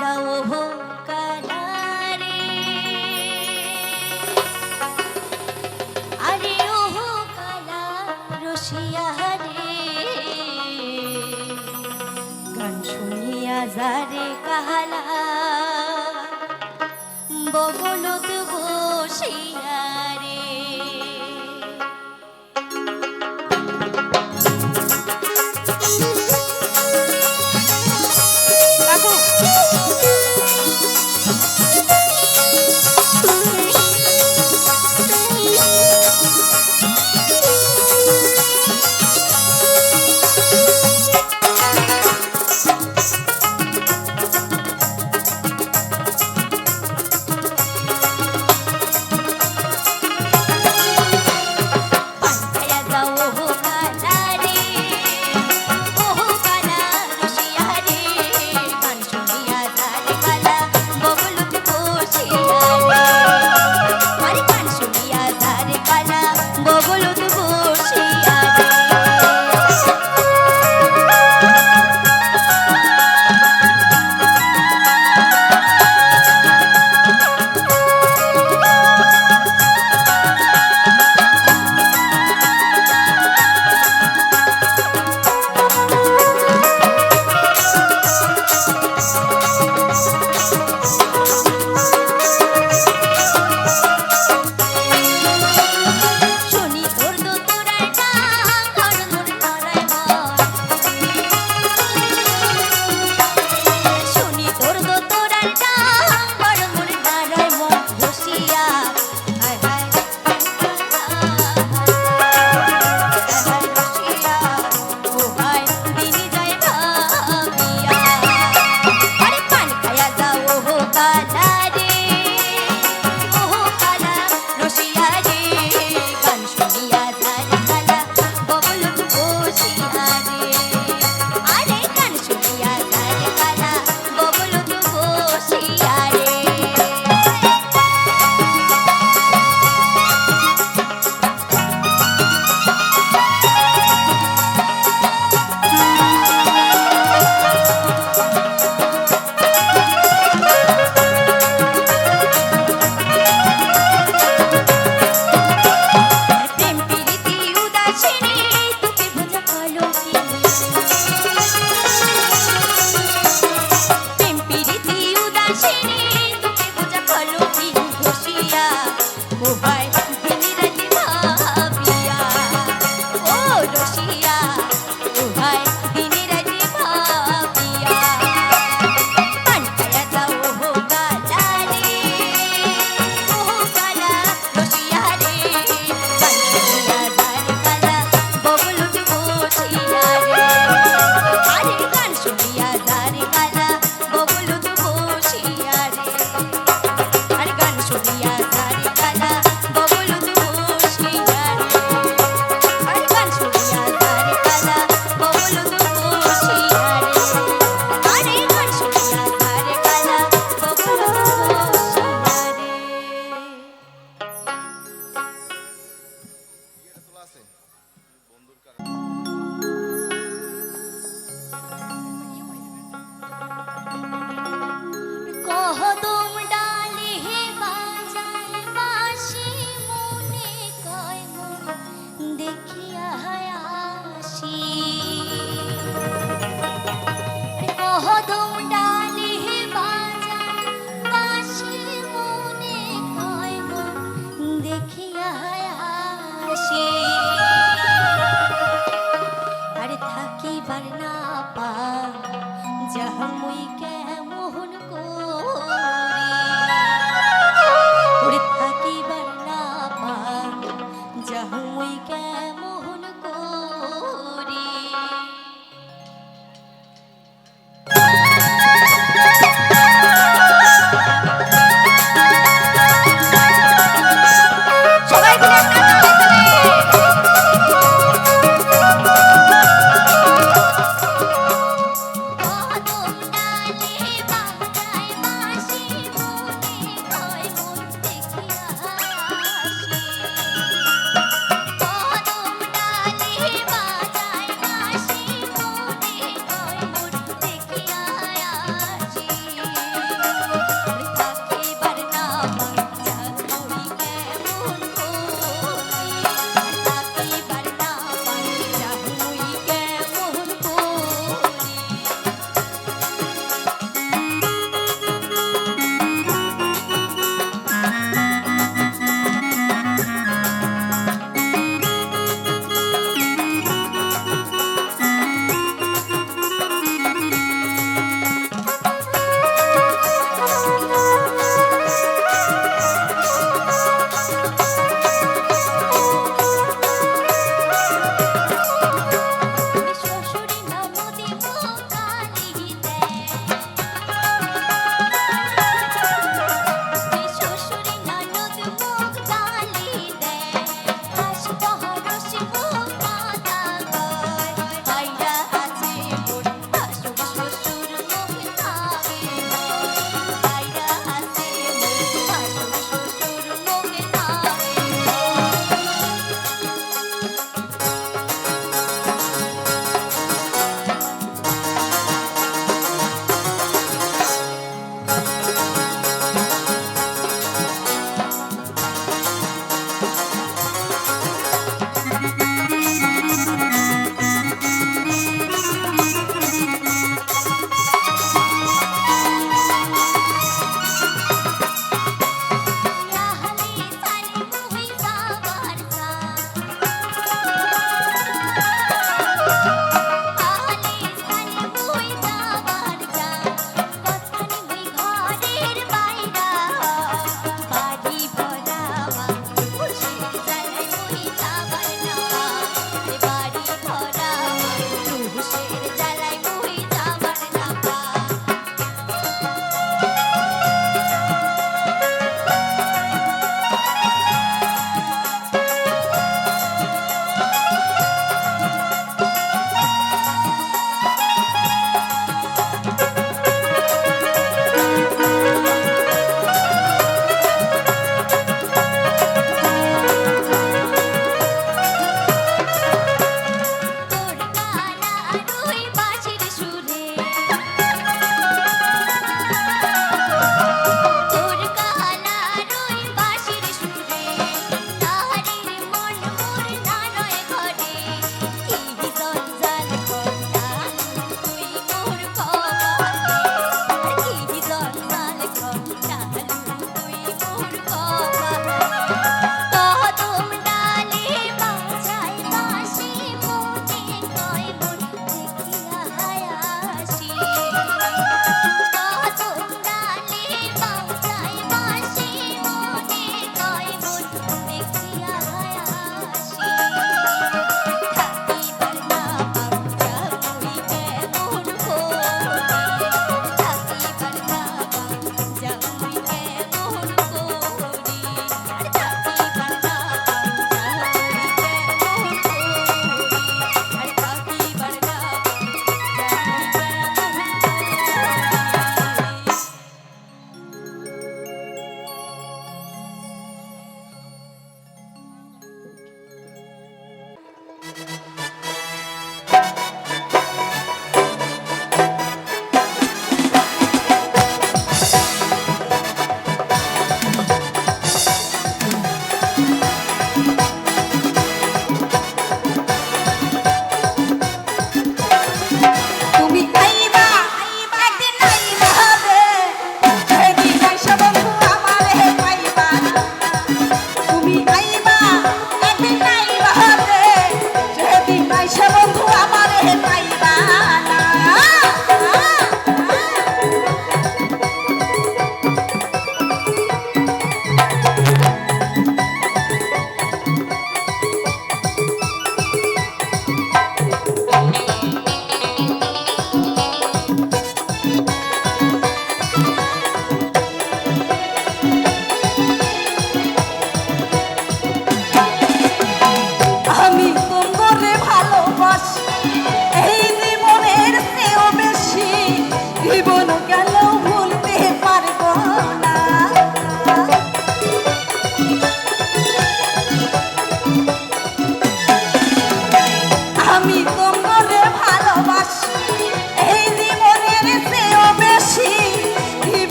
যাও হো কালারে আরে ও হো কালা রসিয়া রে গান শুনিয়া যারে কাহালা বগলত বসিয়া রে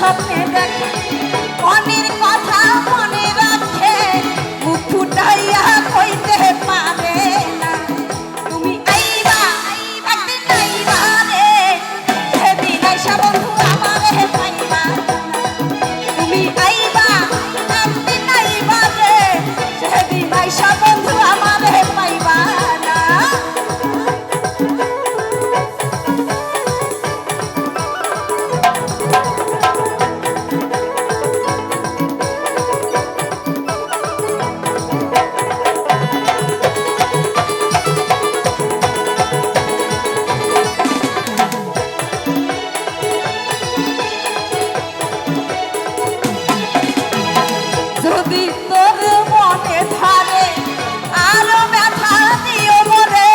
স্বপ্নে দেখে অনির কথা মনে রাখে মুখ ফুটাইয়া কইতে পারে না তুমি আইবা একদিন আইবা রে সেদিন আইসা বন্ধু আমারে পাইবা তুমি আইবা একদিন আইবা রে সেদিন আইসা বন্ধু আমারে পাইবা না যদি তোর মনে ধারে আরো ব্যথা দিও মরে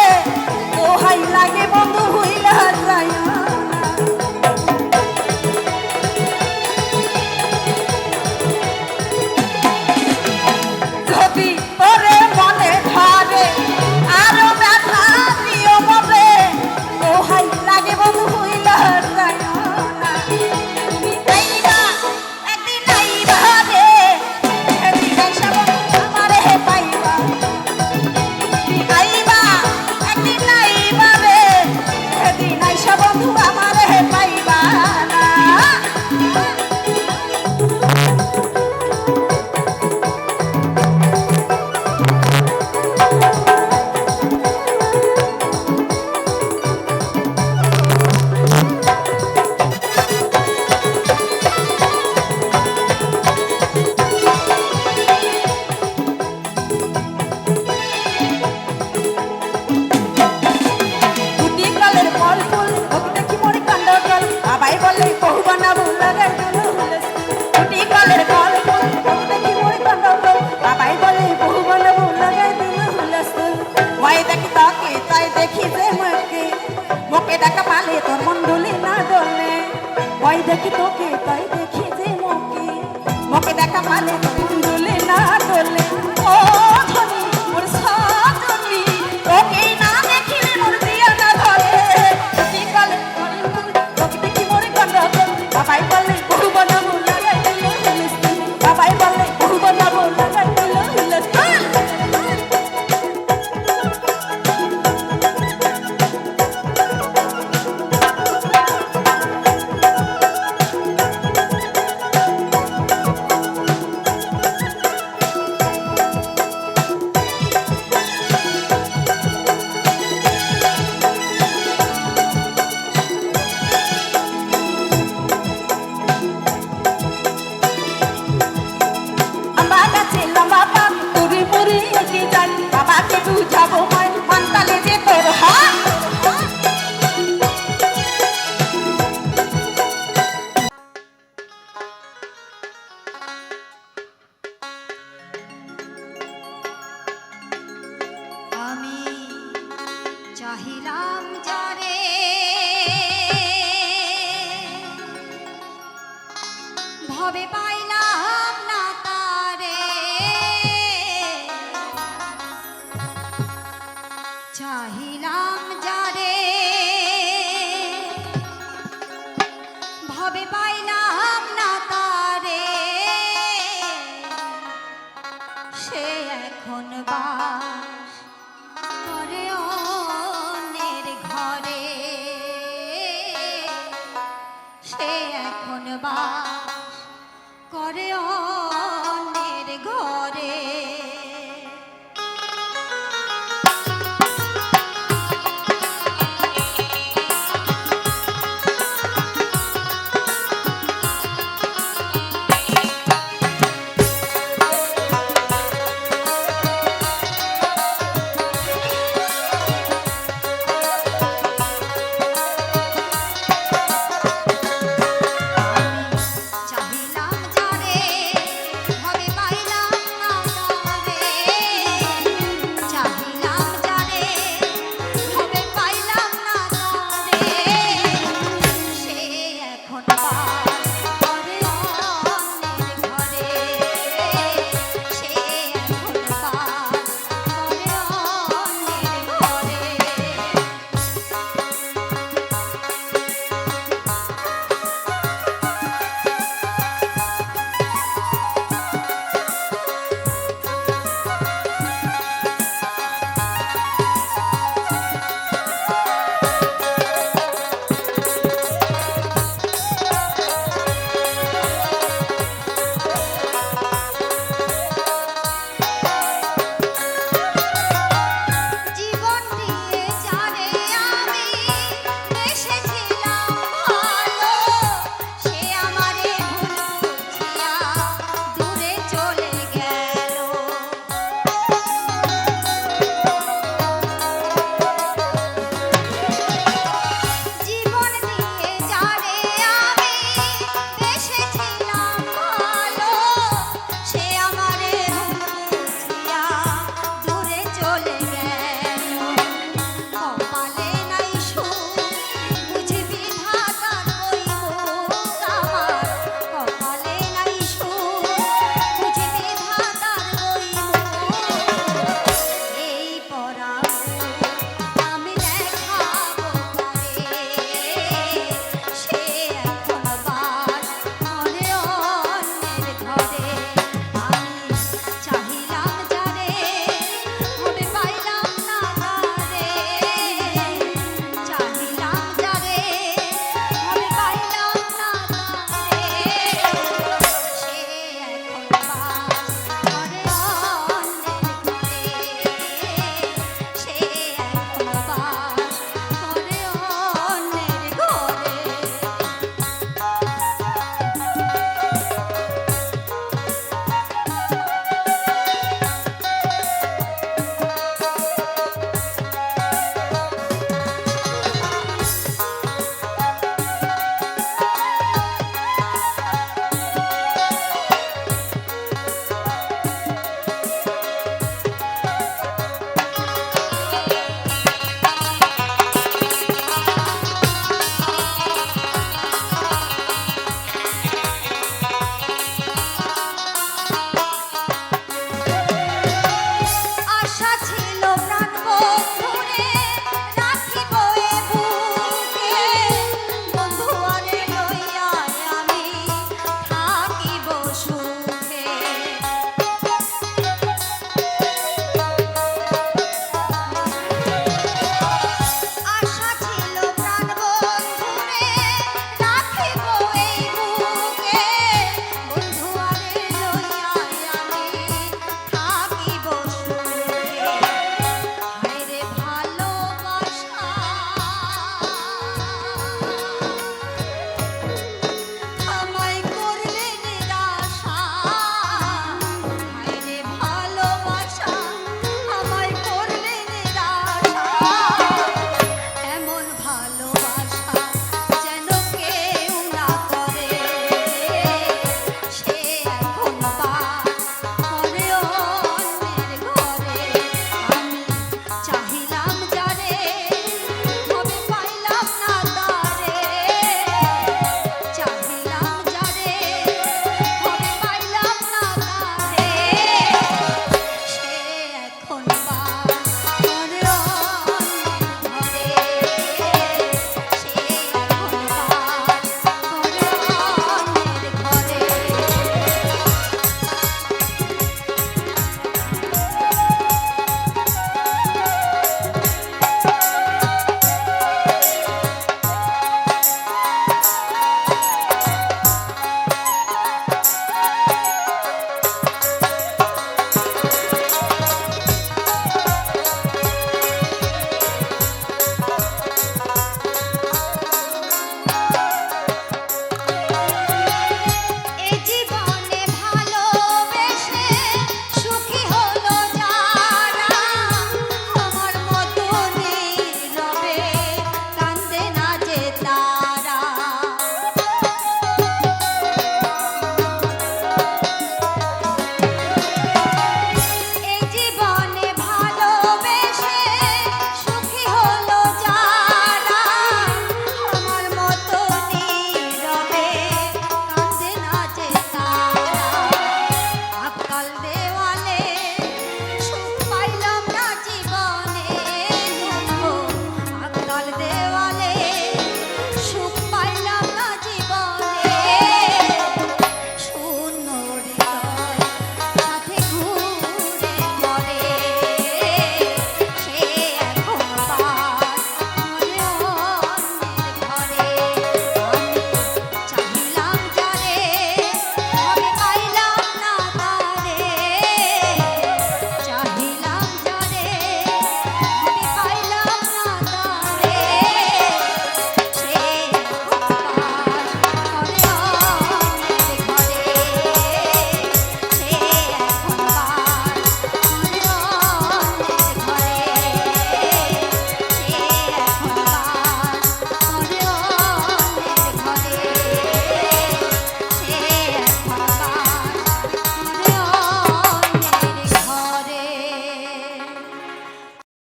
দোহাই লাগে বন্ধু হইলা যায় যদি তোরে মনে ধারে আরো ব্যথা দিও মরে দোহাই লাগে বন্ধু হইলা যায় তুমি আইবা একদিন আইবা রে সেদিন আইসা বন্ধু আমারে পাইবা তুমি আইবা একদিন আইবা রে সেদিন আইসা বন্ধু আমারে পাইবা না দুটি কালের ফল ফুল ওকে দেখি মরে কাণ্ড জল বাবাই বলে বহু বানাবো লাগাই দিল হুলস্থুল দুটি কালের ফল ফুল ওকে দেখি মরে কাণ্ড জল বাবাই বলে বহু বানাবো লাগাই দিল হুলস্থুল মাই দেখি তাকে তাই দেখি যে মুখে মুখে দেখা পালে তোর মন ডলে না ডলে মাই দেখি তোকে তাই দেখি যে মুখে মুখে দেখা পালে তোর মন ডলে না ডলে ও ধনী মোর সাধনী তোকে না দেখিলে মোর দিয়া না ধরে দুটি কালের ফল ফুল ওকে দেখি মরে কাণ্ড জল বাবাই বলে বহু বানাবো লাগাই দিল হুলস্থুল বাবাই বলে বহু বানাবো লাগাই দিল হুলস্থুল আমার কাছে লম্বা পাম তুরি মুড়ি এগিয়ে যান বাবাকে বুঝাবো মাই মানতালে যে তোর হাত আমি চাহিলাম যারে ভবে পাইলাম না তারে চাহিলাম যারে ভবে পাইলাম না তারে সে এখন বাস করে অন্যের ঘরে সে এখন বাস করে